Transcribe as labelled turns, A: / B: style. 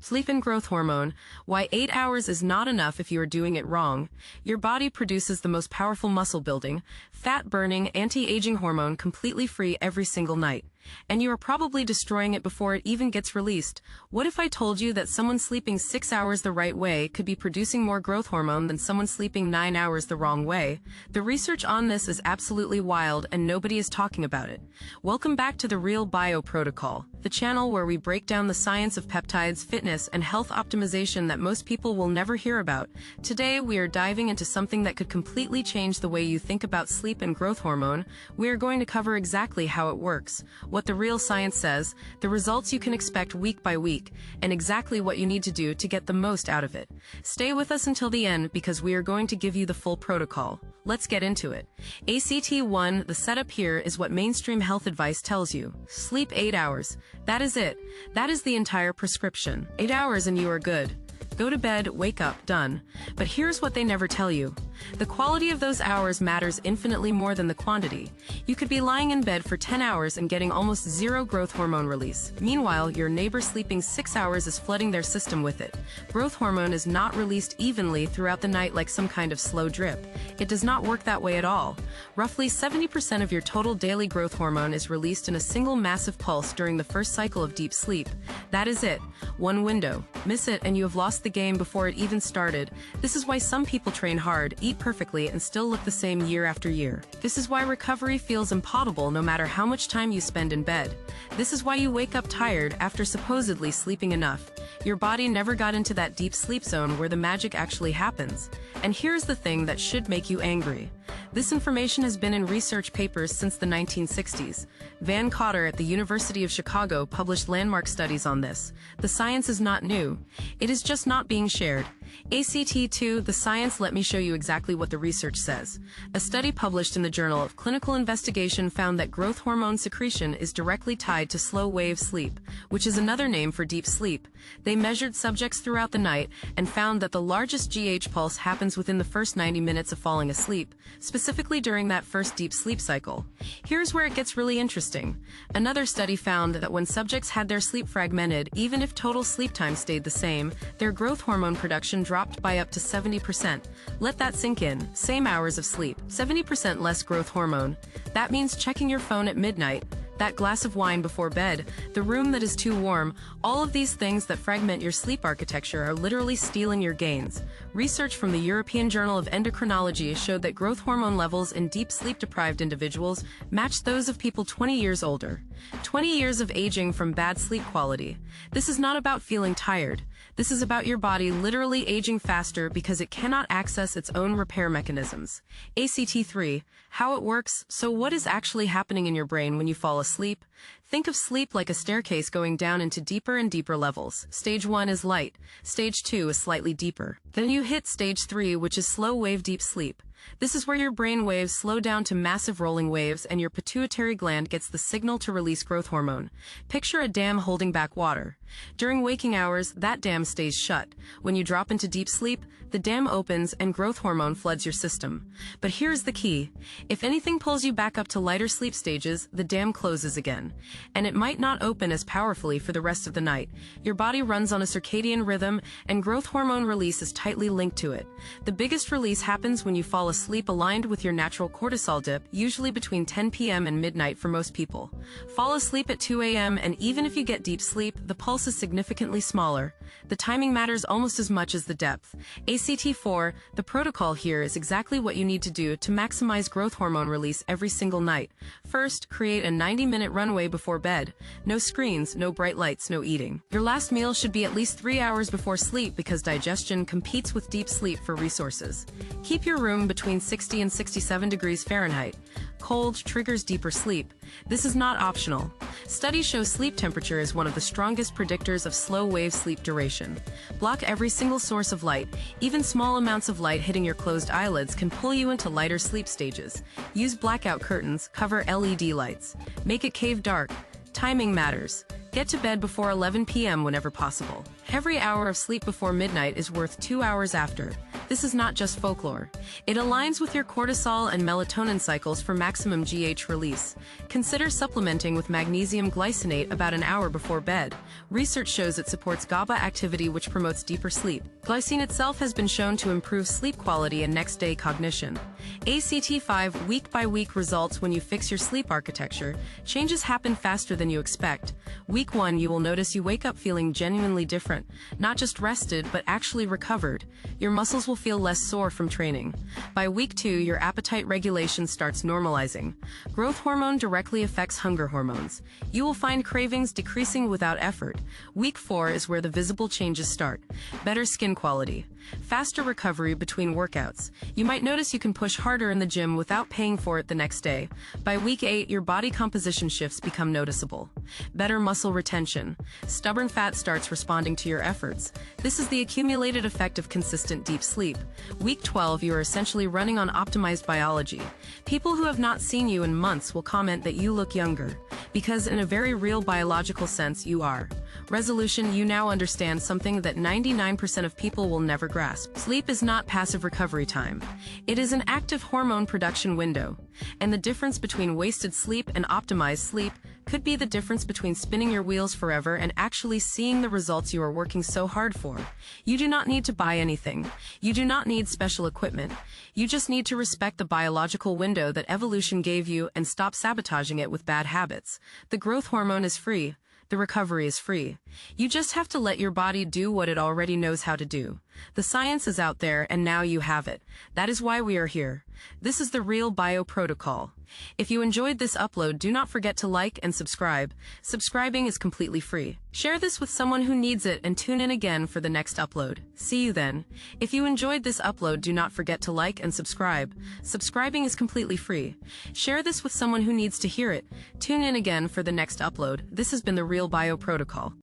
A: Sleep and growth hormone. Why 8 hours is not enough if you are doing it wrong. Your body produces the most powerful muscle-building, fat-burning, anti-aging hormone completely free every single night. And you are probably destroying it before it even gets released. What if I told you that someone sleeping 6 hours the right way could be producing more growth hormone than someone sleeping 9 hours the wrong way? The research on this is absolutely wild and nobody is talking about it. Welcome back to the Real Bio Protocol, the channel where we break down the science of peptides, fitness, and health optimization that most people will never hear about. Today, we are diving into something that could completely change the way you think about sleep and growth hormone. We are going to cover exactly how it works, what the real science says, the results you can expect week by week, and exactly what you need to do to get the most out of it. Stay with us until the end because we are going to give you the full protocol. Let's get into it. ACT1, the setup here is what mainstream health advice tells you. Sleep 8 hours. That is it. That is the entire prescription. 8 hours and you are good. Go to bed, wake up, done. But here's what they never tell you. The quality of those hours matters infinitely more than the quantity. You could be lying in bed for 10 hours and getting almost zero growth hormone release. Meanwhile, your neighbor sleeping 6 hours is flooding their system with it. Growth hormone is not released evenly throughout the night like some kind of slow drip. It does not work that way at all. Roughly 70% of your total daily growth hormone is released in a single massive pulse during the first cycle of deep sleep. That is it. One window. Miss it and you have lost the game before it even started. This is why some people train hard, eat perfectly, and still look the same year after year. This is why recovery feels impossible no matter how much time you spend in bed. This is why you wake up tired after supposedly sleeping enough. Your body never got into that deep sleep zone where the magic actually happens. And here's the thing that should make you angry. This information has been in research papers since the 1960s. Van Cotter at the University of Chicago published landmark studies on this. The science is not new. It is just not being shared. ACT2, the science. Let me show you exactly what the research says. A study published in the Journal of Clinical Investigation found that growth hormone secretion is directly tied to slow-wave sleep, which is another name for deep sleep. They measured subjects throughout the night and found that the largest GH pulse happens within the first 90 minutes of falling asleep, specifically during that first deep sleep cycle. Here's where it gets really interesting. Another study found that when subjects had their sleep fragmented, even if total sleep time stayed the same, their growth hormone production dropped by up to 70%. Let that sink in. Same hours of sleep, 70% less growth hormone. That means checking your phone at midnight, that glass of wine before bed, the room that is too warm. All of these things that fragment your sleep architecture are literally stealing your gains. Research from the European Journal of Endocrinology showed that growth hormone levels in deep sleep-deprived individuals matched those of people 20 years older. 20 years of aging from bad sleep quality. This is not about feeling tired. This is about your body literally aging faster because it cannot access its own repair mechanisms. ACT3, how it works. So what is actually happening in your brain when you fall asleep? Think of sleep like a staircase going down into deeper and deeper levels. Stage 1 is light. Stage 2 is slightly deeper. Then you hit stage 3, which is slow wave deep sleep. This is where your brain waves slow down to massive rolling waves and your pituitary gland gets the signal to release growth hormone. Picture a dam holding back water. During waking hours, that dam stays shut. When you drop into deep sleep, the dam opens and growth hormone floods your system. But here's the key. If anything pulls you back up to lighter sleep stages, the dam closes again. And it might not open as powerfully for the rest of the night. Your body runs on a circadian rhythm and growth hormone release is tightly linked to it. The biggest release happens when you fall asleep aligned with your natural cortisol dip, usually between 10 p.m. and midnight for most people. Fall asleep at 2 a.m. and even if you get deep sleep, the pulse is significantly smaller. The timing matters almost as much as the depth. ACT4, the protocol here is exactly what you need to do to maximize growth hormone release every single night. First, create a 90-minute runway before bed. No screens, no bright lights, no eating. Your last meal should be at least 3 hours before sleep because digestion competes with deep sleep for resources. Keep your room between 60 and 67 degrees Fahrenheit. Cold triggers deeper sleep. This is not optional. Studies show sleep temperature is one of the strongest predictors of slow-wave sleep duration. Block every single source of light. Even small amounts of light hitting your closed eyelids can pull you into lighter sleep stages. Use blackout curtains, cover LED lights. Make it cave dark. Timing matters. Get to bed before 11 p.m. whenever possible. Every hour of sleep before midnight is worth 2 hours after. this is not just folklore. It aligns with your cortisol and melatonin cycles for maximum GH release. Consider supplementing with magnesium glycinate about an hour before bed. Research shows it supports GABA activity, which promotes deeper sleep. Glycine itself has been shown to improve sleep quality and next-day cognition. ACT5 week-by-week results. When you fix your sleep architecture, changes happen faster than you expect. Week 1, you will notice you wake up feeling genuinely different, not just rested, but actually recovered. Your muscles will feel less sore from training. By week 2, your appetite regulation starts normalizing. Growth hormone directly affects hunger hormones. You will find cravings decreasing without effort. Week 4 is where the visible changes start. Better skin quality. Faster recovery between workouts. You might notice you can push harder in the gym without paying for it the next day. By week 8, your body composition shifts become noticeable. Better muscle retention. Stubborn fat starts responding to your efforts. This is the accumulated effect of consistent deep sleep. Week 12, you are essentially running on optimized biology. People who have not seen you in months will comment that you look younger, because in a very real biological sense, you are. Resolution: you now understand something that 99% of people will never grasp. Sleep is not passive recovery time. It is an active hormone production window. And the difference between wasted sleep and optimized sleep could be the difference between spinning your wheels forever and actually seeing the results you are working so hard for. You do not need to buy anything. You do not need special equipment. You just need to respect the biological window that evolution gave you and stop sabotaging it with bad habits. The growth hormone is free. The recovery is free. You just have to let your body do what it already knows how to do. The science is out there, and now you have it. That is why we are here. This is the Real Bio Protocol. If you enjoyed this upload, do not forget to like and subscribe. Subscribing is completely free. Share this with someone who needs it and tune in again for the next upload. See you then. If you enjoyed this upload, do not forget to like and subscribe. Subscribing is completely free. Share this with someone who needs to hear it. Tune in again for the next upload. This has been the Real Bio Protocol.